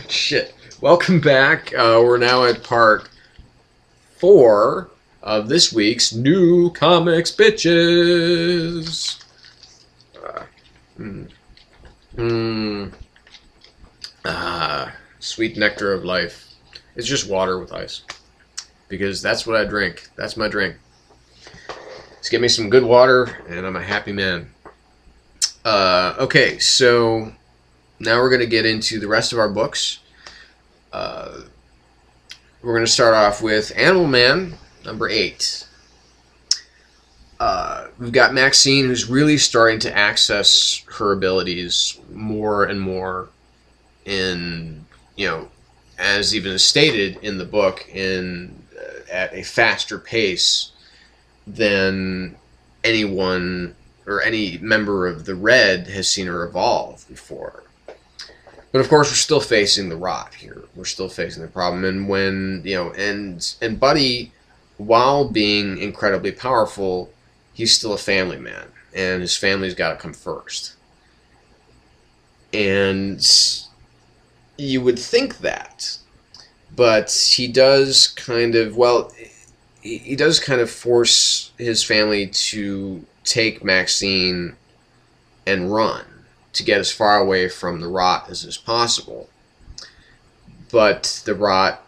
Shit. Welcome back. We're now at part 4 of this week's New Comics Bitches. Uh, mm, mm, Sweet nectar of life. It's just water with ice. Because that's what I drink. That's my drink. Just give me some good water, and I'm a happy man. Okay, so now we're going to get into the rest of our books. We're going to start off with Animal Man, number 8. We've got Maxine, who's really starting to access her abilities more and more in, as even stated in the book, at a faster pace than anyone or any member of the Red has seen her evolve before. But of course, we're still facing the rot here. We're still facing the problem. And when, and Buddy, while being incredibly powerful, he's still a family man. And his family's got to come first. And you would think that. But he does kind of, he does kind of force his family to take Maxine and run, to get as far away from the rot as is possible. But the rot,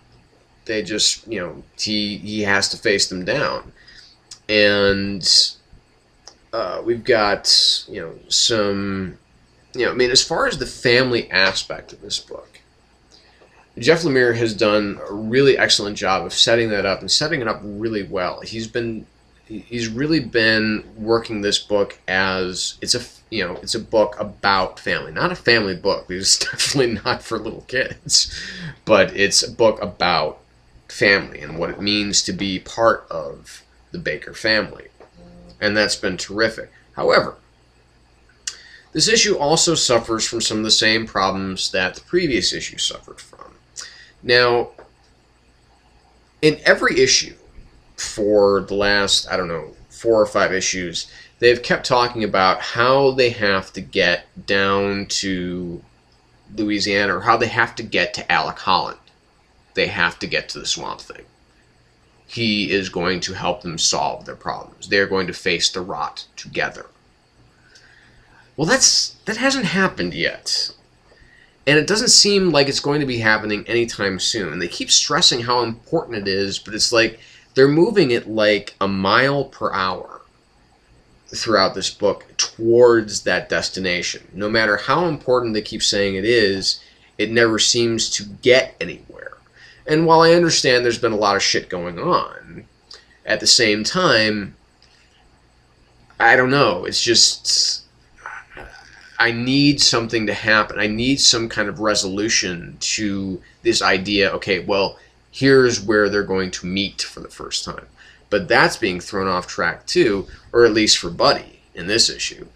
they just, he has to face them down. And we've got, some, as far as the family aspect of this book, Jeff Lemire has done a really excellent job of setting that up and setting it up really well. He's really been working this book as it's a book about family, not a family book, because it's definitely not for little kids, but it's a book about family and what it means to be part of the Baker family, and that's been terrific. However, this issue also suffers from some of the same problems that the previous issue suffered from. Now, in every issue for the last, 4 or 5 issues, they've kept talking about how they have to get down to Louisiana, or how they have to get to Alec Holland. They have to get to the Swamp Thing. He is going to help them solve their problems. They're going to face the rot together. Well, that hasn't happened yet. And it doesn't seem like it's going to be happening anytime soon. And they keep stressing how important it is, but it's like they're moving it like a mile per hour throughout this book towards that destination. No matter how important they keep saying it is, it never seems to get anywhere. And while I understand there's been a lot of shit going on, at the same time, I don't know, it's just, I need something to happen. I need some kind of resolution to this idea, okay, well, here's where they're going to meet for the first time. But that's being thrown off track too, or at least for Buddy in this issue.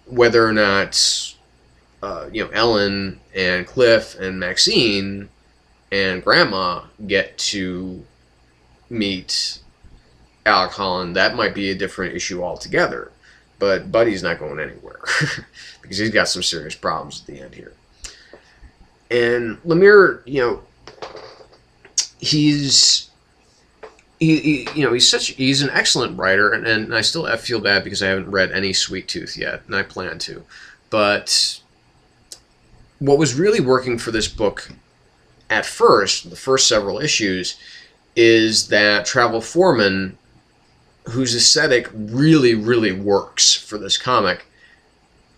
Whether or not, Ellen and Cliff and Maxine and Grandma get to meet Alec Holland, that might be a different issue altogether. But Buddy's not going anywhere because he's got some serious problems at the end here. And Lemire, he's an excellent writer, and I still feel bad because I haven't read any Sweet Tooth yet, and I plan to. But what was really working for this book at first, the first several issues, is that Travel Foreman, whose aesthetic really, really works for this comic,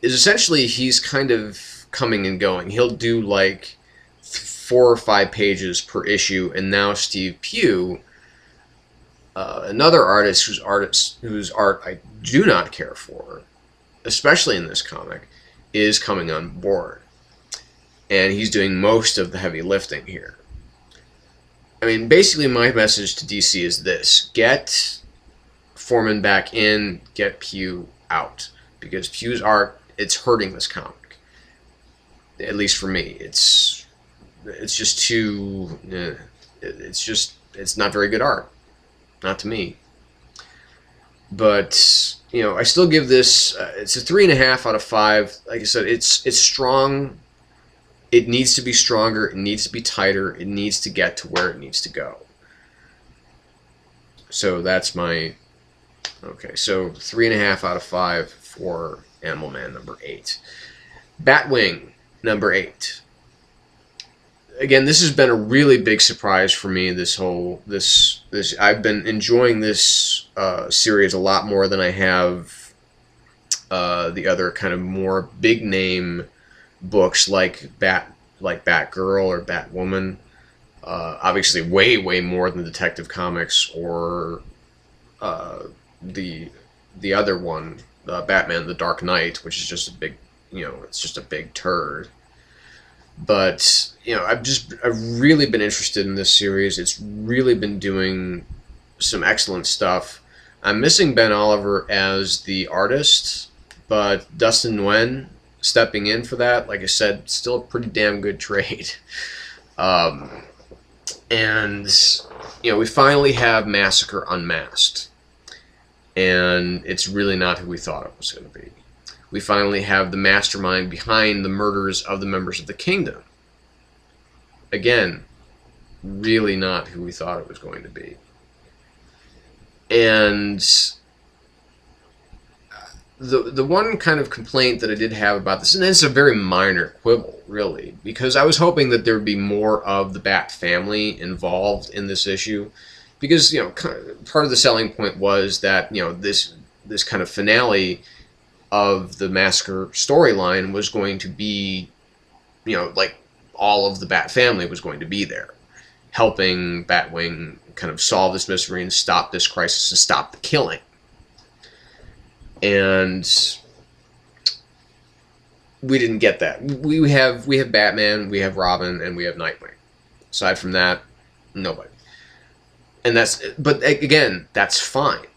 is essentially he's kind of coming and going. He'll do like 4 or 5 pages per issue, and now Steve Pugh, another artist whose art I do not care for, especially in this comic, is coming on board. And he's doing most of the heavy lifting here. I mean, basically my message to DC is this: get Foreman back in, get Pugh out. Because Pugh's art, it's hurting this comic. At least for me. It's just too... It's not very good art. Not to me. But, I still give this... it's a 3.5 out of 5. Like I said, it's strong. it needs to be stronger, it needs to be tighter, it needs to get to where it needs to go. So that's my, okay, so 3.5 out of 5 for Animal Man number 8. Batwing number 8. Again, this has been a really big surprise for me. This I've been enjoying this series a lot more than I have the other kind of more big name books like Batgirl or Batwoman. Obviously, way more than Detective Comics or the other one, Batman: The Dark Knight, which is just a big, it's just a big turd. But I've really been interested in this series. It's really been doing some excellent stuff. I'm missing Ben Oliver as the artist, but Dustin Nguyen stepping in for that, like I said, still a pretty damn good trade. And we finally have Massacre Unmasked, and it's really not who we thought it was going to be. We finally have the mastermind behind the murders of the members of the Kingdom. Again, really not who we thought it was going to be. And the one kind of complaint that I did have about this, and it's a very minor quibble, really, because I was hoping that there would be more of the Bat family involved in this issue, because part of the selling point was that this kind of finale of the Massacre storyline was going to be, like all of the Bat family was going to be there, helping Batwing kind of solve this mystery and stop this crisis and stop the killing. And we didn't get that. We have Batman, we have Robin, and we have Nightwing. Aside from that, nobody. And but again, that's fine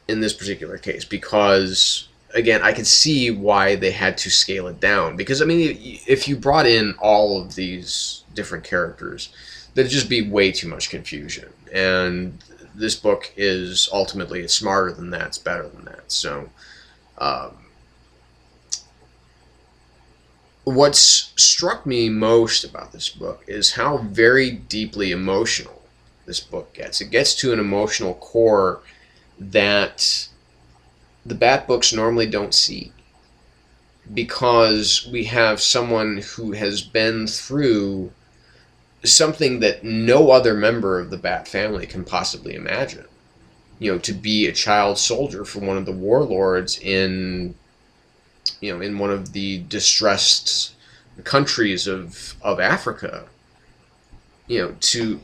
in this particular case, because again, I can see why they had to scale it down. Because I mean, if you brought in all of these different characters, there'd just be way too much confusion. And this book is ultimately, it's smarter than that, it's better than that. So, what's struck me most about this book is how very deeply emotional this book gets. It gets to an emotional core that the Bat books normally don't see, because we have someone who has been through something that no other member of the Bat family can possibly imagine. To be a child soldier for one of the warlords in one of the distressed countries of Africa, and to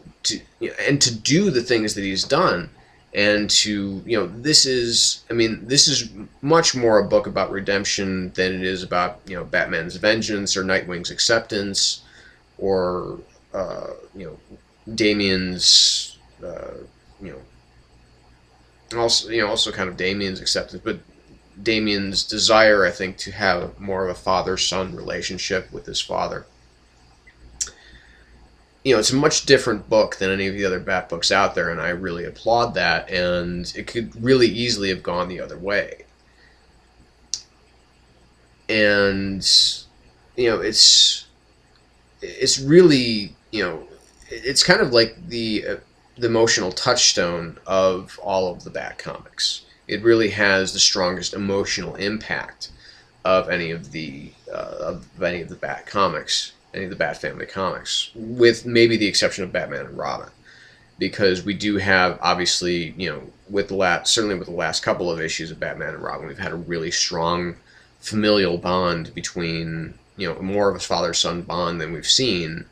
do the things that he's done, and this is much more a book about redemption than it is about Batman's vengeance or Nightwing's acceptance, or Damian's also kind of Damian's acceptance, but Damian's desire, I think, to have more of a father-son relationship with his father. It's a much different book than any of the other Bat books out there, and I really applaud that, and it could really easily have gone the other way. And, it's really, it's kind of like the emotional touchstone of all of the Bat comics. It really has the strongest emotional impact of any of the Bat comics, any of the Bat family comics, with maybe the exception of Batman and Robin, because we do have, obviously, certainly with the last couple of issues of Batman and Robin, we've had a really strong familial bond between, more of a father-son bond than we've seen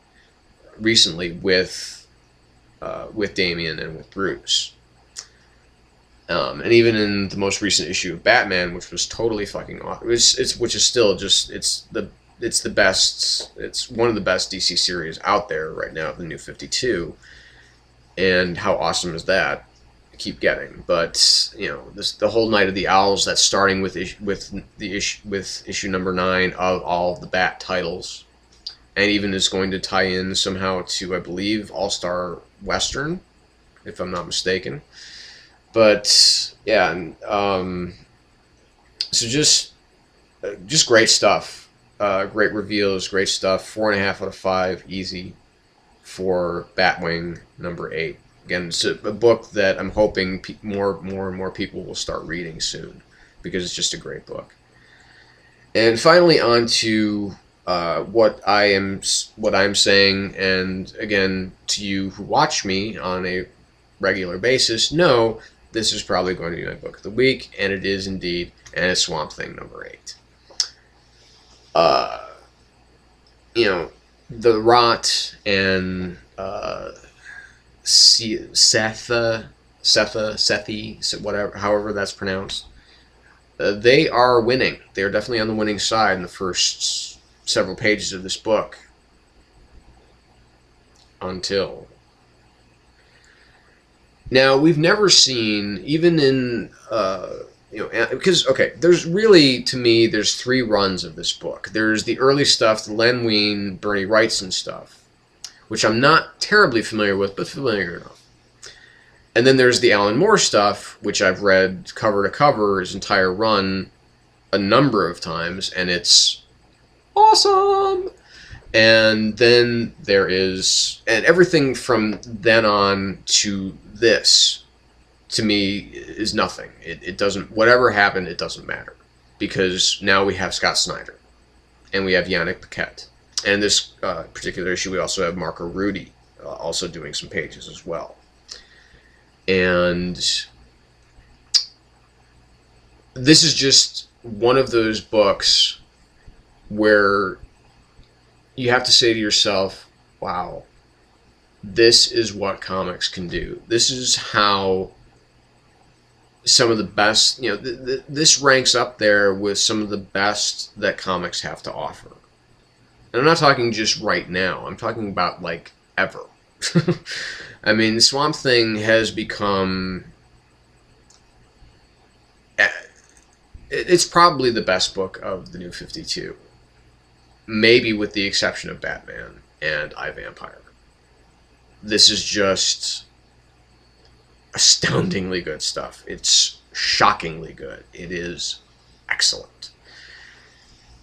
recently with Damian and with Bruce. And even in the most recent issue of Batman, which was totally fucking awesome, which is still just, it's the best, it's one of the best DC series out there right now, the New 52, and how awesome is that? Keep getting. But the whole Night of the Owls, that's starting with issue number 9 of all of the Bat titles, and even is going to tie in somehow to, I believe, All-Star Western, if I'm not mistaken. But yeah, so just great stuff. great reveals, great stuff. 4.5 out of 5, easy for Batwing #8. Again, it's a book that I'm hoping more and more people will start reading soon, because it's just a great book. And finally, on to what I'm saying, and again, to you who watch me on a regular basis, know this is probably going to be my book of the week, and it is indeed, and it's Swamp Thing #8. You know, the Rot and Sethi, whatever, however that's pronounced, they are winning. They are definitely on the winning side in the first several pages of this book. Until now, we've never seen, even in because, okay, there's really, to me, there's 3 runs of this book. There's the early stuff, the Len Wein, Bernie Wrightson stuff, which I'm not terribly familiar with, but familiar enough. And then there's the Alan Moore stuff, which I've read cover to cover, his entire run, a number of times, and it's awesome! And then there is, and everything from then on to this, to me, is nothing. It doesn't, whatever happened, it doesn't matter. Because now we have Scott Snyder, and we have Yannick Paquette. And in this particular issue, we also have Marco Rudy also doing some pages as well. And this is just one of those books where you have to say to yourself, wow, this is what comics can do. This is how some of the best, this ranks up there with some of the best that comics have to offer. And I'm not talking just right now. I'm talking about, like, ever. I mean, Swamp Thing has become... It's probably the best book of the New 52. Maybe with the exception of Batman and iVampire. This is just astoundingly good stuff. It's shockingly good. It is excellent.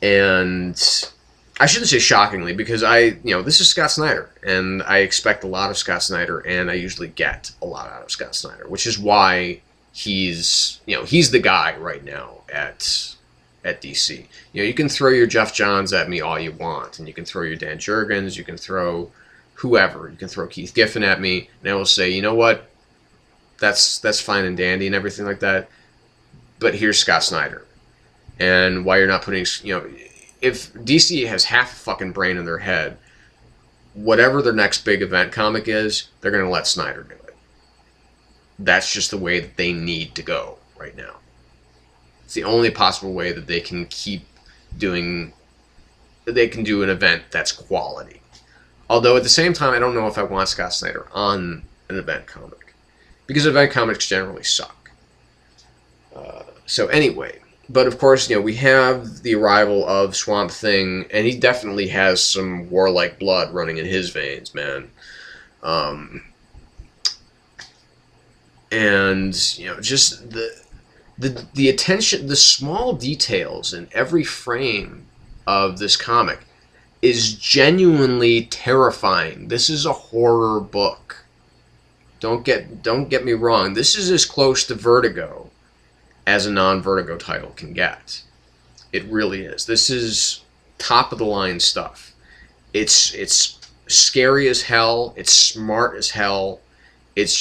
And I shouldn't say shockingly, because this is Scott Snyder, and I expect a lot of Scott Snyder, and I usually get a lot out of Scott Snyder, which is why he's the guy right now at DC. You can throw your Jeff Johns at me all you want, and you can throw your Dan Jurgens, you can throw whoever, you can throw Keith Giffen at me, and I will say, you know what, that's fine and dandy and everything like that, but here's Scott Snyder. And why you're not putting, if DC has half a fucking brain in their head, whatever their next big event comic is, they're going to let Snyder do it. That's just the way that they need to go right now. It's the only possible way that they can do an event that's quality. Although at the same time, I don't know if I want Scott Snyder on an event comic, because event comics generally suck. So anyway, but of course, we have the arrival of Swamp Thing, and he definitely has some warlike blood running in his veins, man. And just the attention, the small details in every frame of this comic is genuinely terrifying. This is a horror book. Don't get me wrong. This is as close to Vertigo as a non-Vertigo title can get. It really is. This is top of the line stuff. It's scary as hell. It's smart as hell. It's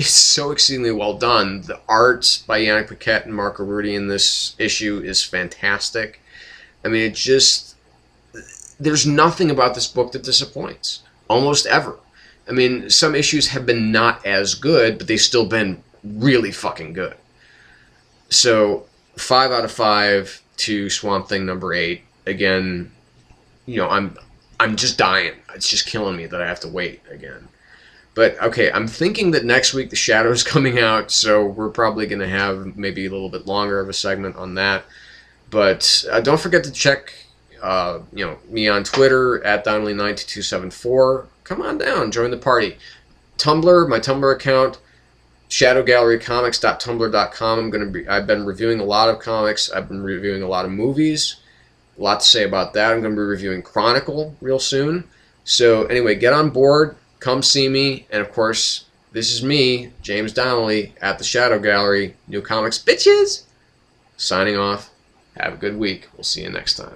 so exceedingly well done. The art by Yannick Paquette and Marco Rudy in this issue is fantastic. I mean, there's nothing about this book that disappoints. Almost ever. I mean, some issues have been not as good, but they've still been really fucking good. So, 5 out of 5 to Swamp Thing #8. Again, I'm just dying. It's just killing me that I have to wait again. But, okay, I'm thinking that next week The Shadow's coming out, so we're probably going to have maybe a little bit longer of a segment on that. But don't forget to check me on Twitter at Donnelly92274. Come on down, join the party. Tumblr, my Tumblr account, shadowgallerycomics.tumblr.com. I've been reviewing a lot of comics. I've been reviewing a lot of movies. A lot to say about that. I'm going to be reviewing Chronicle real soon. So anyway, get on board. Come see me. And of course, this is me, James Donnelly, at the Shadow Gallery. New Comics Bitches! Signing off. Have a good week. We'll see you next time.